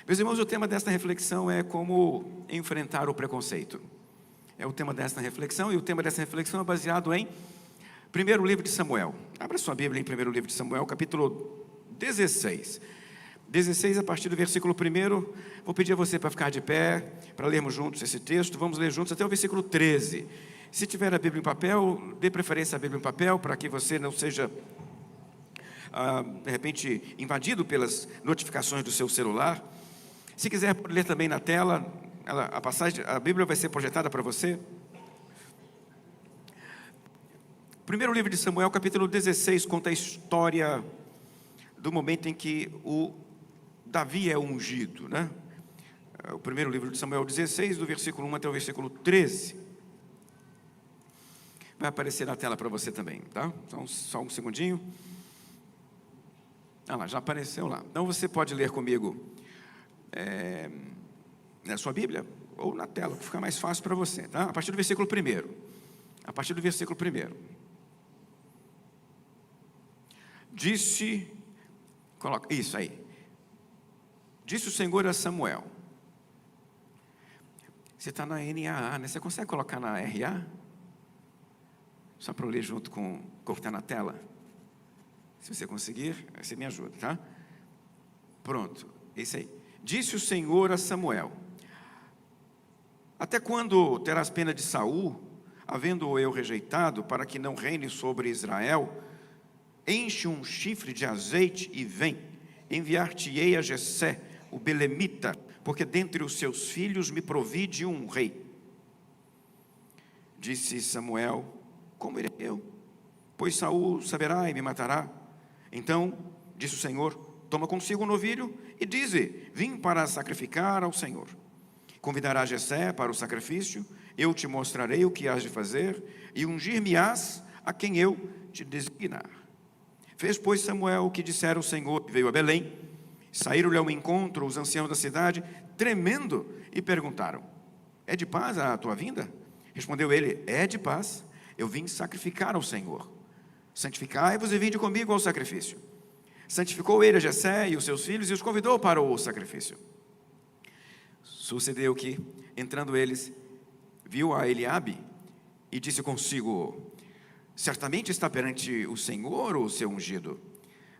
Meus irmãos, o tema desta reflexão é como enfrentar o preconceito. É o tema desta reflexão, e o tema dessa reflexão é baseado em primeiro livro de Samuel. Abra sua Bíblia em primeiro livro de Samuel, capítulo 16. 16, a partir do versículo 1, vou pedir a você para ficar de pé, para lermos juntos esse texto. Vamos ler juntos até o versículo 13. Se tiver a Bíblia em papel, dê preferência à Bíblia em papel, para que você não seja, de repente, invadido pelas notificações do seu celular. Se quiser ler também na tela, a Bíblia vai ser projetada para você. Primeiro livro de Samuel, capítulo 16, conta a história do momento em que o Davi é ungido, né? O primeiro livro de Samuel 16, do versículo 1 até o versículo 13. Vai aparecer na tela para você também, tá? Só um segundinho. Ah lá, já apareceu lá. Então você pode ler comigo na sua Bíblia ou na tela, que fica mais fácil para você, tá? A partir do versículo 1. A partir do versículo 1. Coloca isso aí. Disse o Senhor a Samuel. Você está na NAA, né? Você consegue colocar na RA? Só para eu ler junto com o que está na tela. Se você conseguir, você me ajuda, tá? Pronto, isso aí. Disse o Senhor a Samuel: até quando terás pena de Saul, havendo-o eu rejeitado, para que não reine sobre Israel? Enche um chifre de azeite e vem. Enviar-te-ei a Jessé, o belemita, porque dentre os seus filhos me provide um rei. Disse Samuel: como irei eu? Pois Saul saberá e me matará. Então disse o Senhor: toma consigo um novilho e dize: vim para sacrificar ao Senhor. Convidará Jessé para o sacrifício, eu te mostrarei o que hás de fazer, e ungir-me-ás a quem eu te designar. Fez, pois, Samuel o que dissera o Senhor, e veio a Belém. Saíram-lhe ao encontro os anciãos da cidade, tremendo, e perguntaram: é de paz a tua vinda? Respondeu ele: é de paz, eu vim sacrificar ao Senhor. Santificai-vos e vinde comigo ao sacrifício. Santificou ele a Jessé e os seus filhos, e os convidou para o sacrifício. Sucedeu que, entrando eles, viu a Eliabe, e disse consigo: certamente está perante o Senhor o seu ungido.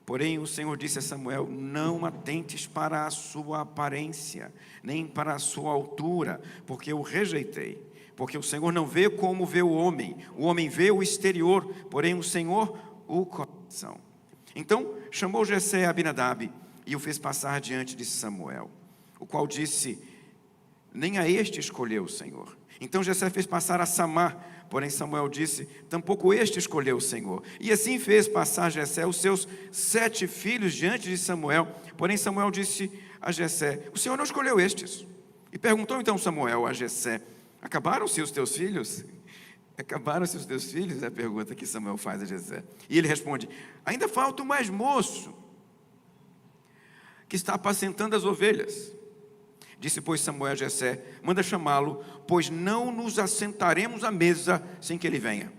Porém o Senhor disse a Samuel: não atentes para a sua aparência, nem para a sua altura, porque eu o rejeitei. Porque o Senhor não vê como vê o homem vê o exterior, porém o Senhor o coração. Então chamou Jessé a Abinadab e o fez passar diante de Samuel, o qual disse: nem a este escolheu o Senhor. Então Jessé fez passar a Samá, porém Samuel disse: tampouco este escolheu o Senhor. E assim fez passar Jessé os seus 7 filhos diante de Samuel, porém Samuel disse a Jessé: o Senhor não escolheu estes. E perguntou então Samuel a Jessé: acabaram-se os teus filhos? Acabaram-se os teus filhos? É a pergunta que Samuel faz a Jessé. E ele responde: ainda falta o mais moço, que está apacentando as ovelhas. Disse, pois, Samuel a Jessé: manda chamá-lo, pois não nos assentaremos à mesa sem que ele venha.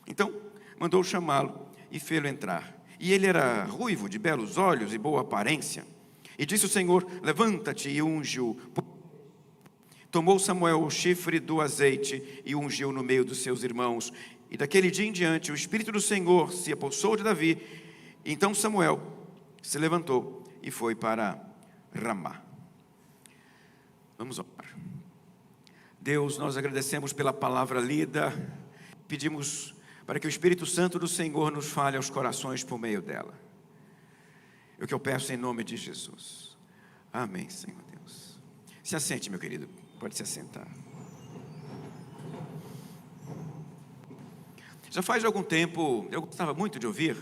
Então mandou chamá-lo e fê-lo entrar. E ele era ruivo, de belos olhos e boa aparência. E disse o Senhor: levanta-te e unge-o. Tomou Samuel o chifre do azeite e ungiu no meio dos seus irmãos. E daquele dia em diante o Espírito do Senhor se apossou de Davi. Então Samuel se levantou e foi para Ramá. Vamos orar. Deus, nós agradecemos pela palavra lida. Pedimos para que o Espírito Santo do Senhor nos fale aos corações por meio dela. É o que eu peço em nome de Jesus. Amém, Senhor Deus. Se assente, meu querido. Pode se assentar. Já faz algum tempo, eu gostava muito de ouvir,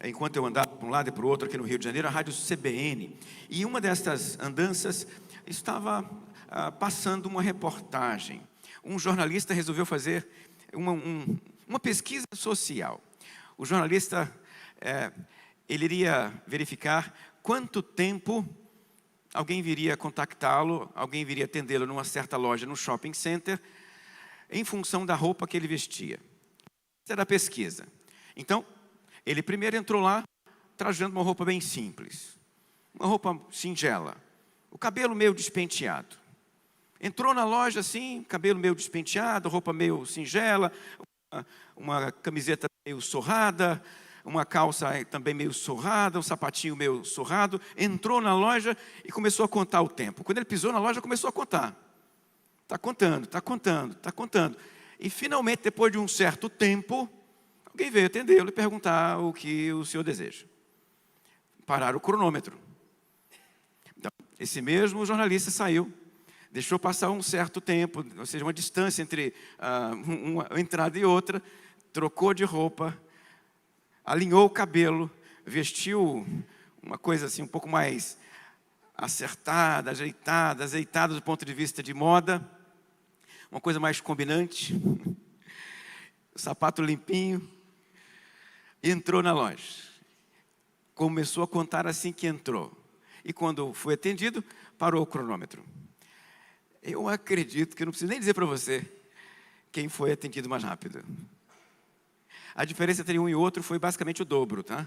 enquanto eu andava para um lado e para o outro aqui no Rio de Janeiro, a rádio CBN. E uma dessas andanças estava passando uma reportagem. Um jornalista resolveu fazer uma pesquisa social. O jornalista ele iria verificar quanto tempo alguém viria contactá-lo, alguém viria atendê-lo numa certa loja, no shopping center, em função da roupa que ele vestia. Essa era a pesquisa. Então, ele primeiro entrou lá, trajando uma roupa bem simples. uma roupa singela, o cabelo meio despenteado. Entrou na loja assim, cabelo meio despenteado, roupa meio singela, uma camiseta meio surrada, uma calça também meio surrada, um sapatinho meio surrado. Entrou na loja e começou a contar o tempo. Quando ele pisou na loja, começou a contar. Está contando, está contando, está contando. E finalmente, depois de um certo tempo, alguém veio atendê-lo e perguntar o que o senhor deseja. Parar o cronômetro. Então, esse mesmo jornalista saiu, deixou passar um certo tempo, ou seja, uma distância entre uma entrada e outra, trocou de roupa, alinhou o cabelo, vestiu uma coisa assim um pouco mais acertada, azeitada do ponto de vista de moda, uma coisa mais combinante, sapato limpinho, e entrou na loja. Começou a contar assim que entrou. E quando foi atendido, parou o cronômetro. Eu acredito que eu não preciso nem dizer para você quem foi atendido mais rápido. A diferença entre um e outro foi basicamente o dobro, tá?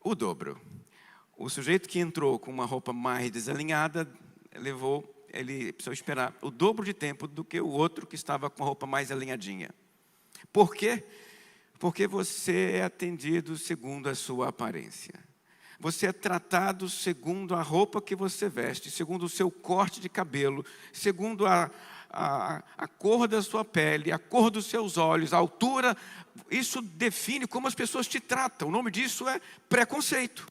O dobro. O sujeito que entrou com uma roupa mais desalinhada, ele precisou esperar o dobro de tempo do que o outro que estava com a roupa mais alinhadinha. Por quê? Porque você é atendido segundo a sua aparência. Você é tratado segundo a roupa que você veste, segundo o seu corte de cabelo, segundo a cor da sua pele, a cor dos seus olhos, a altura. Isso define como as pessoas te tratam. O nome disso é preconceito.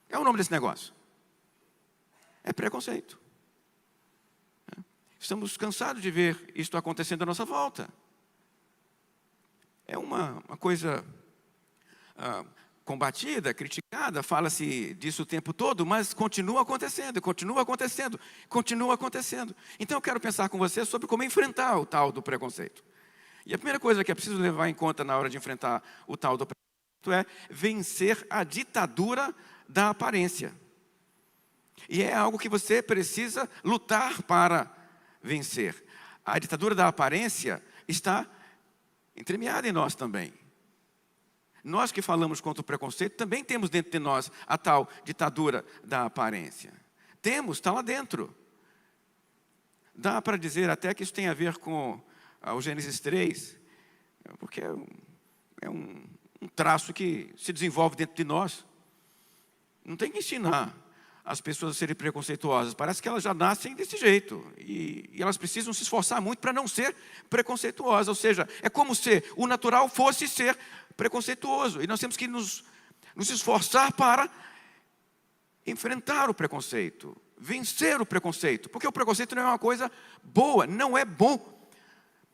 É o nome desse negócio. É preconceito. Estamos cansados de ver isto acontecendo à nossa volta. É uma coisa combatida, criticada, fala-se disso o tempo todo, mas continua acontecendo, continua acontecendo, continua acontecendo. Então eu quero pensar com você sobre como enfrentar o tal do preconceito. E a primeira coisa que é preciso levar em conta na hora de enfrentar o tal do preconceito é vencer a ditadura da aparência. E é algo que você precisa lutar para vencer. A ditadura da aparência está entremeada em nós também. Nós que falamos contra o preconceito, também temos dentro de nós a tal ditadura da aparência. Temos, está lá dentro. Dá para dizer até que isso tem a ver com o Gênesis 3, porque é um traço que se desenvolve dentro de nós. Não tem que ensinar as pessoas a serem preconceituosas. Parece que elas já nascem desse jeito. E elas precisam se esforçar muito para não ser preconceituosas. Ou seja, é como se o natural fosse ser preconceituoso. E nós temos que nos esforçar para enfrentar o preconceito, vencer o preconceito. Porque o preconceito não é uma coisa boa, não é bom.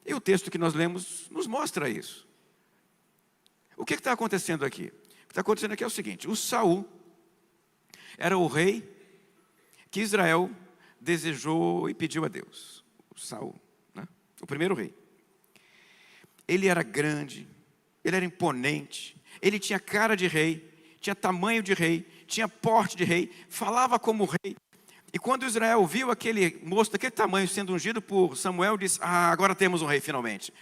E o texto que nós lemos nos mostra isso. O que está acontecendo aqui? O que está acontecendo aqui é o seguinte: o Saul era o rei que Israel desejou e pediu a Deus. O Saul, né? O primeiro rei. Ele era grande, ele era imponente, ele tinha cara de rei, tinha tamanho de rei, tinha porte de rei, falava como rei. E quando Israel viu aquele moço daquele tamanho sendo ungido por Samuel, disse: agora temos um rei finalmente.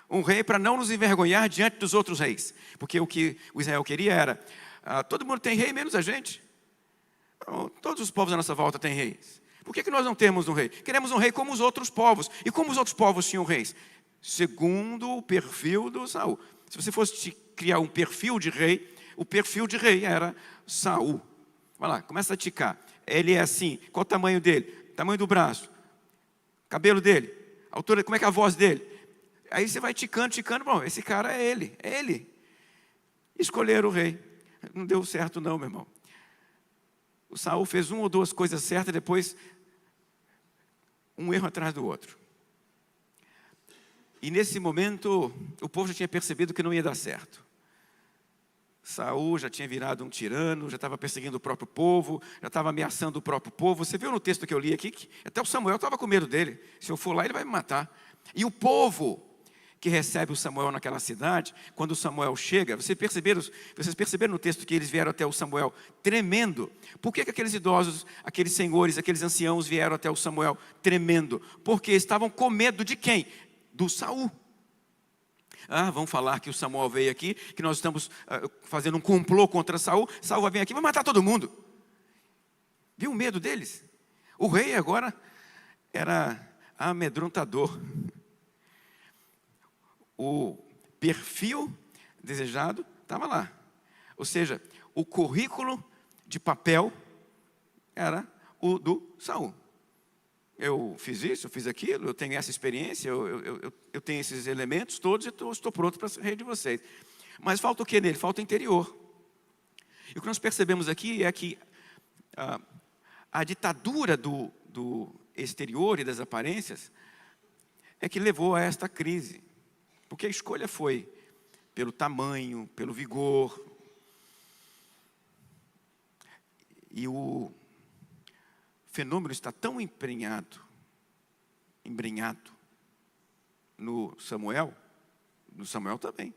Um rei para não nos envergonhar diante dos outros reis. Porque o que o Israel queria era, todo mundo tem rei menos a gente. Todos os povos à nossa volta têm reis. Por que nós não temos um rei? Queremos um rei como os outros povos. E como os outros povos tinham reis? Segundo o perfil do Saul. Se você fosse criar um perfil de rei, o perfil de rei era Saul. Vai lá, começa a ticar. Ele é assim, qual o tamanho dele? Tamanho do braço, cabelo dele, altura, como é que é a voz dele? Aí você vai ticando, bom, esse cara é ele, é ele. Escolheram o rei. Não deu certo não, meu irmão. O Saul fez uma ou duas coisas certas, depois um erro atrás do outro. E nesse momento, o povo já tinha percebido que não ia dar certo. Saul já tinha virado um tirano, já estava perseguindo o próprio povo, já estava ameaçando o próprio povo. Você viu no texto que eu li aqui, que até o Samuel estava com medo dele. Se eu for lá, ele vai me matar. E o povo que recebe o Samuel naquela cidade, quando o Samuel chega, vocês perceberam no texto que eles vieram até o Samuel tremendo? Por que aqueles idosos, aqueles senhores, aqueles anciãos vieram até o Samuel tremendo? Porque estavam com medo de quem? Do Saul. Vão falar que o Samuel veio aqui, que nós estamos fazendo um complô contra Saul. Saul vai vir aqui e vai matar todo mundo. Viu o medo deles? O rei agora era amedrontador. O perfil desejado estava lá. Ou seja, o currículo de papel era o do Saul. Eu fiz isso, eu fiz aquilo, eu tenho essa experiência, eu tenho esses elementos todos e estou pronto para ser rei de vocês. Mas falta o que nele? Falta o interior. E o que nós percebemos aqui é que a ditadura do exterior e das aparências é que levou a esta crise. Porque a escolha foi pelo tamanho, pelo vigor. E o fenômeno está tão embrenhado no Samuel também,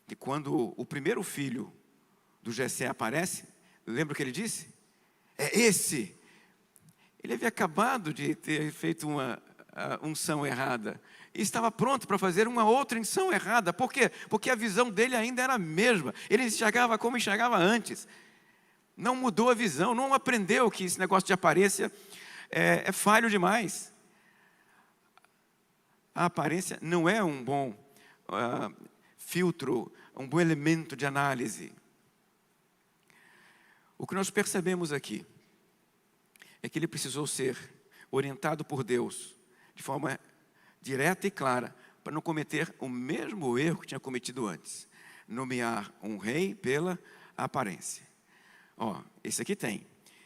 que quando o primeiro filho do Jessé aparece, lembra o que ele disse? É esse. Ele havia acabado de ter feito uma unção errada e estava pronto para fazer uma outra unção errada. Por quê? Porque a visão dele ainda era a mesma. Ele enxergava como enxergava antes. Não mudou a visão, não aprendeu que esse negócio de aparência é falho demais. A aparência não é um bom filtro, um bom elemento de análise. O que nós percebemos aqui é que ele precisou ser orientado por Deus de forma direta e clara, para não cometer o mesmo erro que tinha cometido antes. Nomear um rei pela aparência. Esse aqui tem.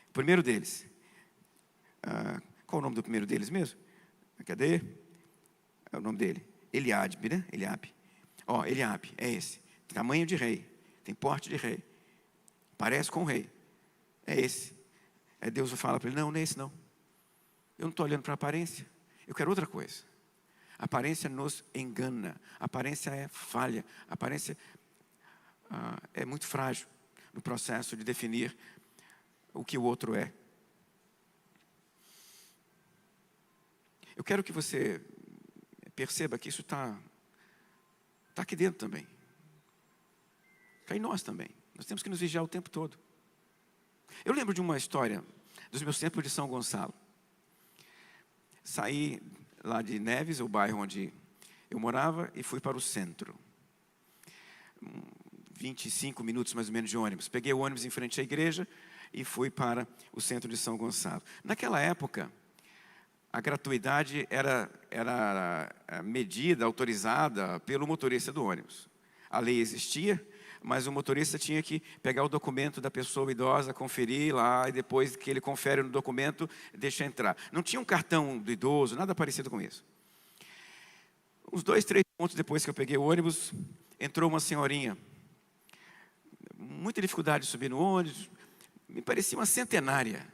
O primeiro deles. Qual o nome do primeiro deles mesmo? Cadê? É o nome dele. Eliabe, né? Eliabe. Eliabe, é esse. Tem tamanho de rei. Tem porte de rei. Parece com o rei. É esse. Aí Deus fala para ele, não é esse não. Eu não estou olhando para a aparência. Eu quero outra coisa. A aparência nos engana. A aparência é falha. A aparência é muito frágil no processo de definir o que o outro é. Eu quero que você perceba que isso está aqui dentro também. Está em nós também. Nós temos que nos vigiar o tempo todo. Eu lembro de uma história dos meus tempos de São Gonçalo. Saí lá de Neves, o bairro onde eu morava, e fui para o centro. 25 minutos mais ou menos de ônibus. Peguei o ônibus em frente à igreja e fui para o centro de São Gonçalo. Naquela época, a gratuidade era medida, autorizada pelo motorista do ônibus. A lei existia, mas o motorista tinha que pegar o documento da pessoa idosa, conferir lá, e depois que ele confere no documento, deixa entrar. Não tinha um cartão do idoso, nada parecido com isso. Uns 2, 3 pontos depois que eu peguei o ônibus, entrou uma senhorinha. Muita dificuldade de subir no ônibus, me parecia uma centenária.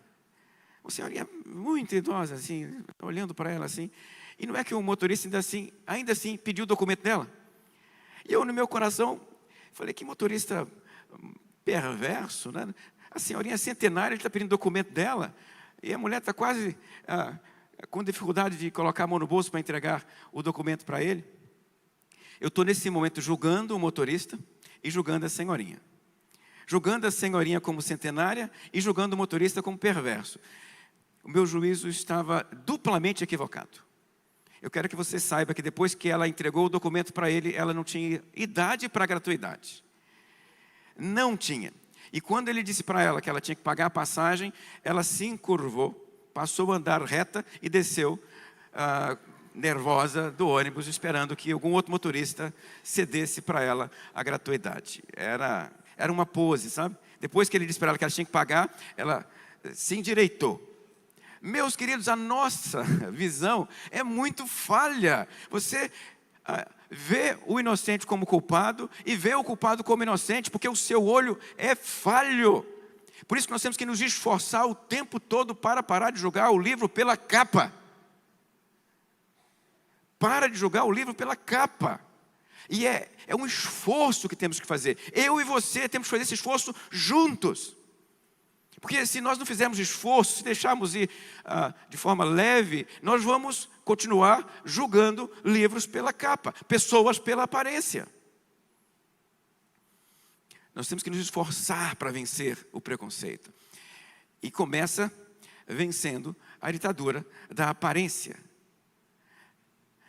Uma senhorinha muito idosa, assim, olhando para ela assim. E não é que o motorista ainda assim pediu o documento dela. E eu, no meu coração, falei, que motorista perverso, né? A senhorinha centenária, ele está pedindo o documento dela. E a mulher está quase com dificuldade de colocar a mão no bolso para entregar o documento para ele. Eu estou nesse momento julgando o motorista e julgando a senhorinha. Julgando a senhorinha como centenária e julgando o motorista como perverso. O meu juízo estava duplamente equivocado. Eu quero que você saiba que depois que ela entregou o documento para ele, ela não tinha idade para gratuidade. Não tinha. E quando ele disse para ela que ela tinha que pagar a passagem, ela se encurvou, passou a andar reta e desceu nervosa do ônibus, esperando que algum outro motorista cedesse para ela a gratuidade. Era uma pose, sabe? Depois que ele disse para ela que ela tinha que pagar, ela se endireitou. Meus queridos, a nossa visão é muito falha. Você vê o inocente como culpado e vê o culpado como inocente, porque o seu olho é falho. Por isso que nós temos que nos esforçar o tempo todo para parar de julgar o livro pela capa. Para de julgar o livro pela capa. E é um esforço que temos que fazer. Eu e você temos que fazer esse esforço juntos. Porque se nós não fizermos esforço, se deixarmos ir de forma leve, nós vamos continuar julgando livros pela capa, pessoas pela aparência. Nós temos que nos esforçar para vencer o preconceito. E começa vencendo a ditadura da aparência.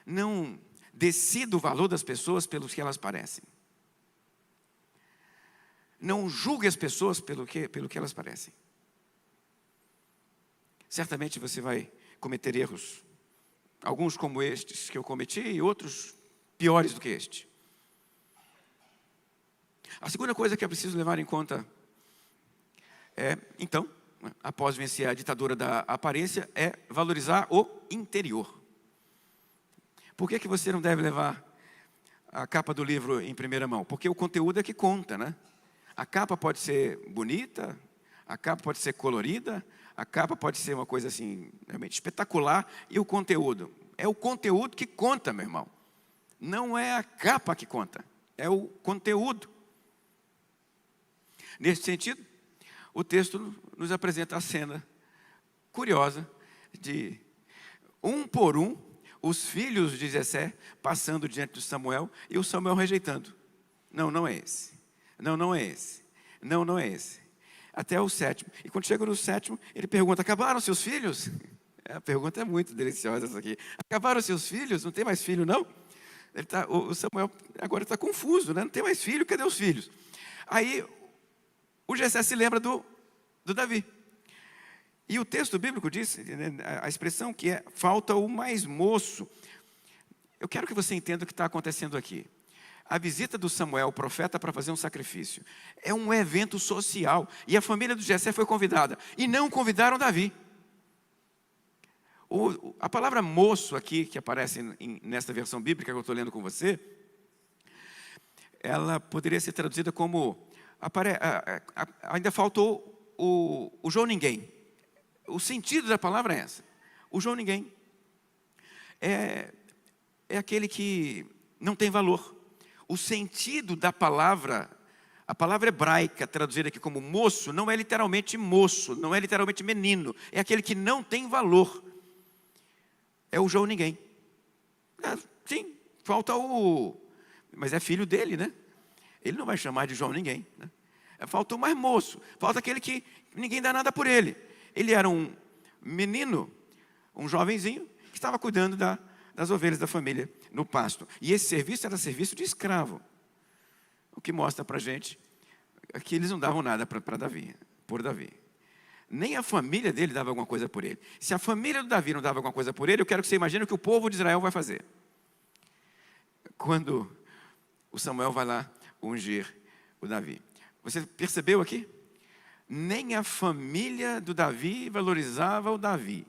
Não decida o valor das pessoas pelo que elas parecem. Não julgue as pessoas pelo que elas parecem. Certamente você vai cometer erros. Alguns como estes que eu cometi e outros piores do que este. A segunda coisa que é preciso levar em conta então, após vencer a ditadura da aparência, é valorizar o interior. Por que você não deve levar a capa do livro em primeira mão? Porque o conteúdo é que conta, né? A capa pode ser bonita, a capa pode ser colorida, a capa pode ser uma coisa assim, realmente espetacular, e o conteúdo? É o conteúdo que conta, meu irmão. Não é a capa que conta, é o conteúdo. Nesse sentido, o texto nos apresenta a cena curiosa de, um por um, os filhos de Jessé passando diante de Samuel e o Samuel rejeitando. Não, não é esse. Não, não é esse. Não, não é esse. Até o sétimo. E quando chega no sétimo, ele pergunta: acabaram seus filhos? A pergunta é muito deliciosa essa aqui. Acabaram seus filhos? Não tem mais filho, não? O Samuel agora está confuso, né? Não tem mais filho, cadê os filhos? Aí o Jessé se lembra do Davi. E o texto bíblico diz, a expressão que é, falta o mais moço. Eu quero que você entenda o que está acontecendo aqui. A visita do Samuel, o profeta, para fazer um sacrifício, é um evento social. E a família do Jessé foi convidada. E não convidaram Davi. A palavra moço aqui, que aparece nesta versão bíblica que eu estou lendo com você, ela poderia ser traduzida como, ainda faltou o João Ninguém. O sentido da palavra é essa. O João Ninguém é aquele que não tem valor. O sentido da palavra, a palavra hebraica traduzida aqui como moço, não é literalmente moço, não é literalmente menino. É aquele que não tem valor. É o João Ninguém. Sim, falta mas é filho dele, né? Ele não vai chamar de João Ninguém, né? Falta o mais moço, falta aquele que ninguém dá nada por ele. Ele era um menino, um jovenzinho, que estava cuidando das ovelhas da família no pasto. E esse serviço era serviço de escravo. O que mostra para a gente que eles não davam nada por Davi. Nem a família dele dava alguma coisa por ele. Se a família do Davi não dava alguma coisa por ele, eu quero que você imagine o que o povo de Israel vai fazer. Quando o Samuel vai lá ungir o Davi. Você percebeu aqui? Nem a família do Davi valorizava o Davi.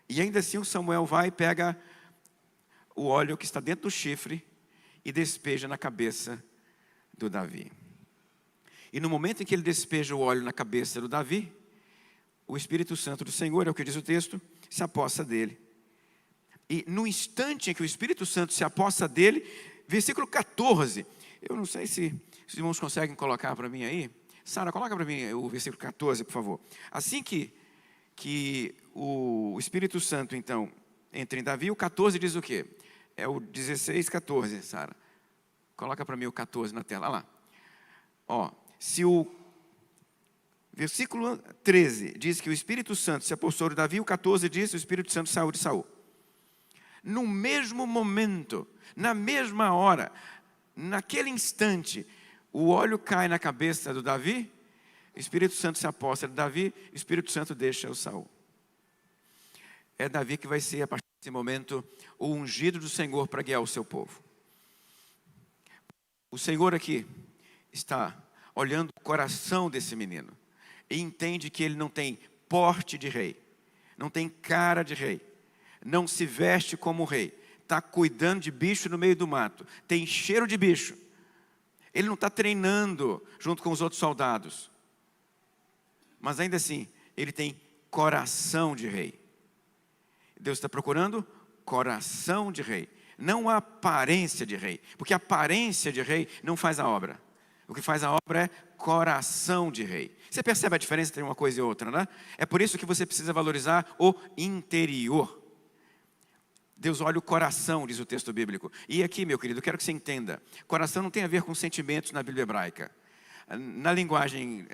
E ainda assim o Samuel vai e pega o óleo que está dentro do chifre e despeja na cabeça do Davi. E no momento em que ele despeja o óleo na cabeça do Davi, o Espírito Santo do Senhor, é o que diz o texto, se apossa dele. E no instante em que o Espírito Santo se apossa dele, versículo 14, eu não sei se os irmãos conseguem colocar para mim aí. Sara, coloca para mim o versículo 14, por favor. Assim que o Espírito Santo, então, entra em Davi, o 14 diz o quê? É o 16, 14, Sara. Coloca para mim o 14 na tela, olha lá. Se o versículo 13 diz que o Espírito Santo se apossou de Davi, o 14 diz que o Espírito Santo saiu de Saul. No mesmo momento, na mesma hora, naquele instante, o óleo cai na cabeça do Davi, o Espírito Santo se aposta de Davi, o Espírito Santo deixa o Saul. É Davi que vai ser, a partir desse momento, o ungido do Senhor para guiar o seu povo. O Senhor aqui está olhando o coração desse menino e entende que ele não tem porte de rei, não tem cara de rei, não se veste como rei, está cuidando de bicho no meio do mato, tem cheiro de bicho. Ele não está treinando junto com os outros soldados. Mas ainda assim, ele tem coração de rei. Deus está procurando coração de rei. Não a aparência de rei. Porque a aparência de rei não faz a obra. O que faz a obra é coração de rei. Você percebe a diferença entre uma coisa e outra, né? É por isso que você precisa valorizar o interior. Deus olha o coração, diz o texto bíblico. E aqui, meu querido, eu quero que você entenda. Coração não tem a ver com sentimentos na Bíblia hebraica. Na linguagem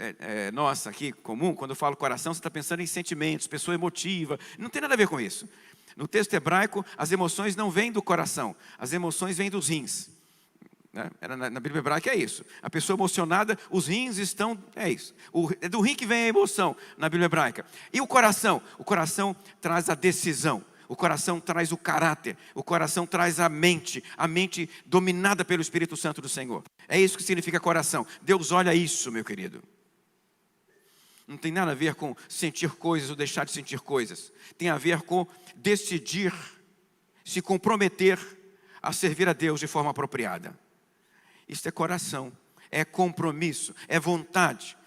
nossa aqui, comum, quando eu falo coração, você está pensando em sentimentos, pessoa emotiva. Não tem nada a ver com isso. No texto hebraico, as emoções não vêm do coração, as emoções vêm dos rins. Na Bíblia hebraica é isso. A pessoa emocionada, os rins estão, é isso. É do rim que vem a emoção na Bíblia hebraica. E o coração? O coração traz a decisão. O coração traz o caráter. O coração traz a mente dominada pelo Espírito Santo do Senhor. É isso que significa coração. Deus olha isso, meu querido. Não tem nada a ver com sentir coisas ou deixar de sentir coisas. Tem a ver com decidir, se comprometer a servir a Deus de forma apropriada. Isso é coração, é compromisso, é vontade.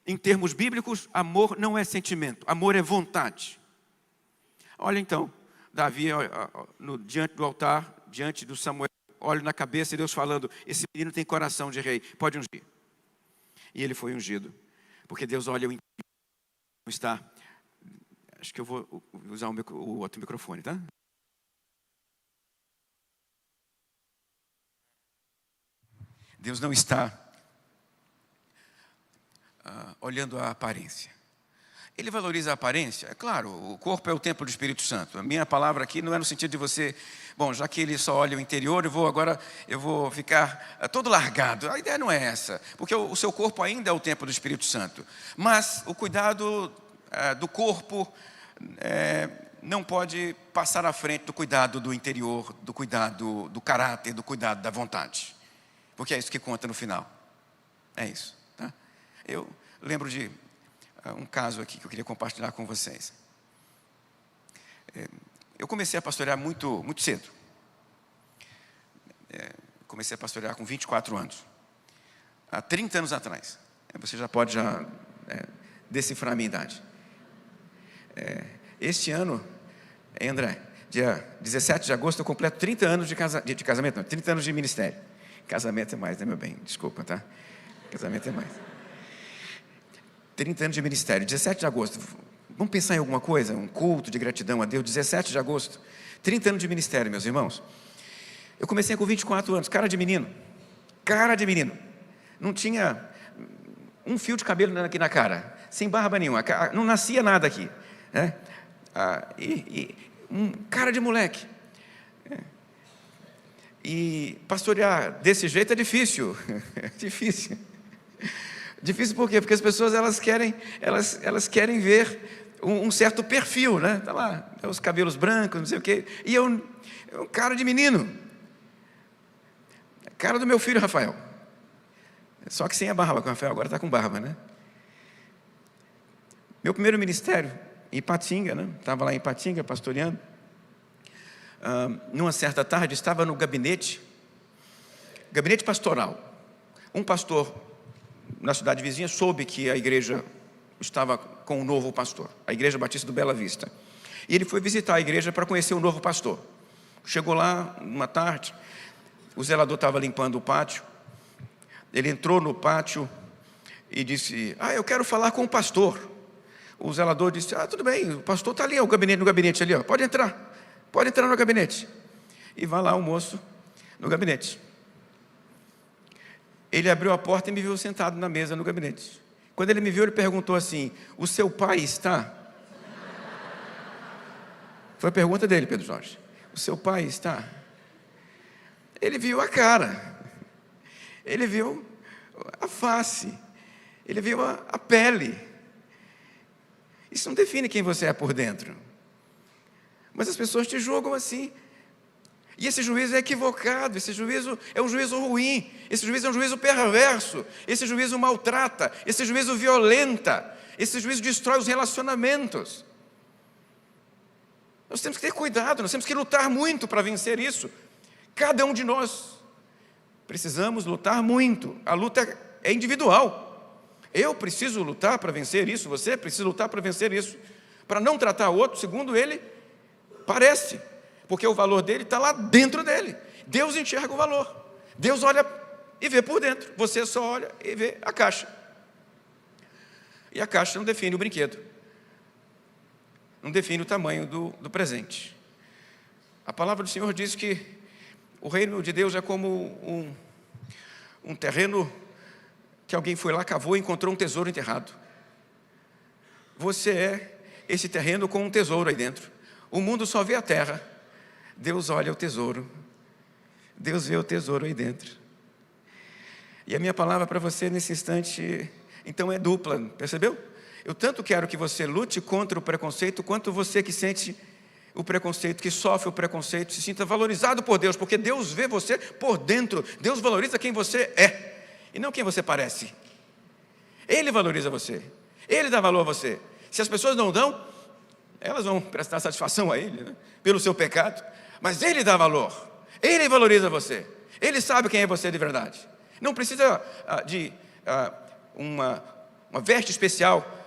Em termos bíblicos, amor não é sentimento, amor é vontade. Olha então, Davi diante do altar, diante do Samuel, olha na cabeça e Deus falando, esse menino tem coração de rei, pode ungir. E ele foi ungido, porque Deus olha o interior, está. Acho que eu vou usar o outro microfone, tá? Deus não está olhando a aparência. Ele valoriza a aparência. É claro, o corpo é o templo do Espírito Santo. A minha palavra aqui não é no sentido de você, bom, já que ele só olha o interior, eu vou ficar todo largado. A ideia não é essa, porque o seu corpo ainda é o templo do Espírito Santo. Mas o cuidado do corpo não pode passar à frente do cuidado do interior, do cuidado do caráter, do cuidado da vontade. Porque é isso que conta no final. É isso. Tá? Eu lembro de um caso aqui que eu queria compartilhar com vocês. Eu comecei a pastorear muito, muito cedo. Comecei a pastorear com 24 anos. Há 30 anos atrás. Você já pode decifrar a minha idade. Este ano, André, dia 17 de agosto, eu completo 30 anos de casamento, não, 30 anos de ministério. Casamento é mais, né, meu bem? Desculpa, tá? Casamento é mais. 30 anos de ministério, 17 de agosto. Vamos pensar em alguma coisa? Um culto de gratidão a Deus, 17 de agosto. 30 anos de ministério, meus irmãos. Eu comecei com 24 anos, cara de menino. Cara de menino. Não tinha um fio de cabelo aqui na cara. Sem barba nenhuma. Não nascia nada aqui. Né? Um cara de moleque. E pastorear desse jeito é difícil. É difícil. Difícil por quê? Porque as pessoas elas querem ver um certo perfil, né? Tá lá, os cabelos brancos, não sei o quê. E eu um cara de menino. Cara do meu filho Rafael. Só que sem a barba, com o Rafael agora está com barba, né? Meu primeiro ministério, em Ipatinga, né? Estava lá em Ipatinga, pastoreando. Numa certa tarde, estava no gabinete pastoral. Um pastor na cidade vizinha soube que a igreja estava com um novo pastor, a Igreja Batista do Bela Vista. E ele foi visitar a igreja para conhecer o novo pastor. Chegou lá uma tarde, o zelador estava limpando o pátio. Ele entrou no pátio e disse: eu quero falar com o pastor. O zelador disse: tudo bem, o pastor está ali, no gabinete ali, pode entrar no gabinete. E vai lá o moço no gabinete. Ele abriu a porta e me viu sentado na mesa no gabinete. Quando ele me viu, ele perguntou assim: o seu pai está? Foi a pergunta dele, Pedro Jorge. O seu pai está? Ele viu a cara, ele viu a face, ele viu a pele. Isso não define quem você é por dentro. Mas as pessoas te julgam assim. E esse juízo é equivocado, esse juízo é um juízo ruim, esse juízo é um juízo perverso, esse juízo maltrata, esse juízo violenta, esse juízo destrói os relacionamentos. Nós temos que ter cuidado, nós temos que lutar muito para vencer isso. Cada um de nós precisamos lutar muito. A luta é individual. Eu preciso lutar para vencer isso, você precisa lutar para vencer isso, para não tratar o outro segundo ele parece, porque o valor dele está lá dentro dele. Deus enxerga o valor, Deus olha e vê por dentro, você só olha e vê a caixa. E a caixa não define o brinquedo, não define o tamanho do presente. A palavra do Senhor diz que o reino de Deus é como um terreno que alguém foi lá, cavou e encontrou um tesouro enterrado. Você é esse terreno com um tesouro aí dentro. O mundo só vê a terra. Deus olha o tesouro. Deus vê o tesouro aí dentro. E a minha palavra para você nesse instante, então, é dupla, percebeu? Eu tanto quero que você lute contra o preconceito, quanto você que sente o preconceito, que sofre o preconceito, se sinta valorizado por Deus, porque Deus vê você por dentro. Deus valoriza quem você é, e não quem você parece. Ele valoriza você, Ele dá valor a você. Se as pessoas não dão, elas vão prestar satisfação a Ele, né? Pelo seu pecado, mas Ele dá valor, Ele valoriza você, Ele sabe quem é você de verdade. Não precisa de uma veste especial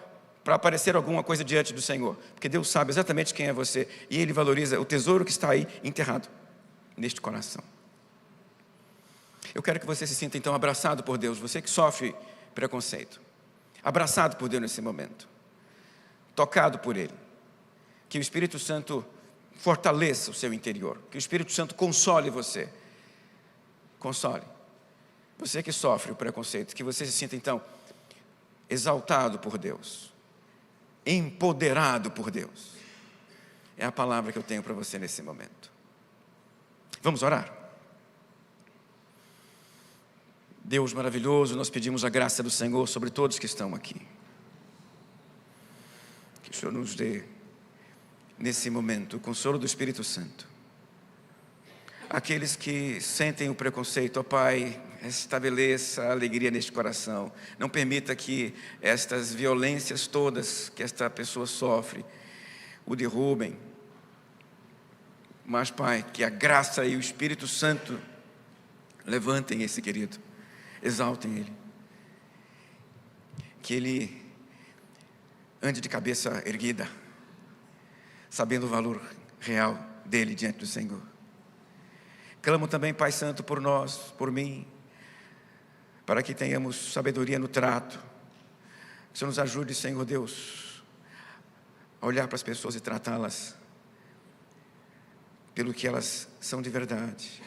para aparecer alguma coisa diante do Senhor, porque Deus sabe exatamente quem é você, e Ele valoriza o tesouro que está aí enterrado neste coração. Eu quero que você se sinta então abraçado por Deus, você que sofre preconceito, abraçado por Deus nesse momento, tocado por Ele. Que o Espírito Santo fortaleça o seu interior, que o Espírito Santo console você, console. Você que sofre o preconceito, que você se sinta então exaltado por Deus, empoderado por Deus. É a palavra que eu tenho para você nesse momento. Vamos orar? Deus maravilhoso, nós pedimos a graça do Senhor sobre todos que estão aqui. Que o Senhor nos dê, nesse momento, o consolo do Espírito Santo. Aqueles que sentem o preconceito, ó Pai, estabeleça a alegria neste coração. Não permita que estas violências todas que esta pessoa sofre o derrubem. Mas, Pai, que a graça e o Espírito Santo levantem esse querido, exaltem ele. Que ele ande de cabeça erguida, sabendo o valor real dele diante do Senhor. Clamo também, Pai Santo, por nós, por mim, para que tenhamos sabedoria no trato. Que o Senhor nos ajude, Senhor Deus, a olhar para as pessoas e tratá-las pelo que elas são de verdade,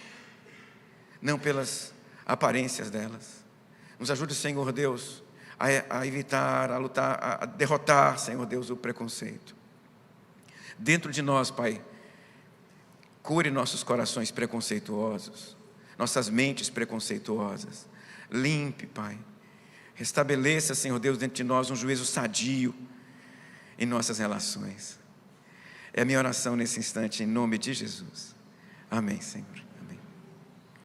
não pelas aparências delas. Nos ajude, Senhor Deus, a evitar, a lutar, a derrotar, Senhor Deus, o preconceito. Dentro de nós, Pai, cure nossos corações preconceituosos, nossas mentes preconceituosas. Limpe, Pai. Restabeleça, Senhor Deus, dentro de nós um juízo sadio em nossas relações. É a minha oração nesse instante, em nome de Jesus. Amém, Senhor.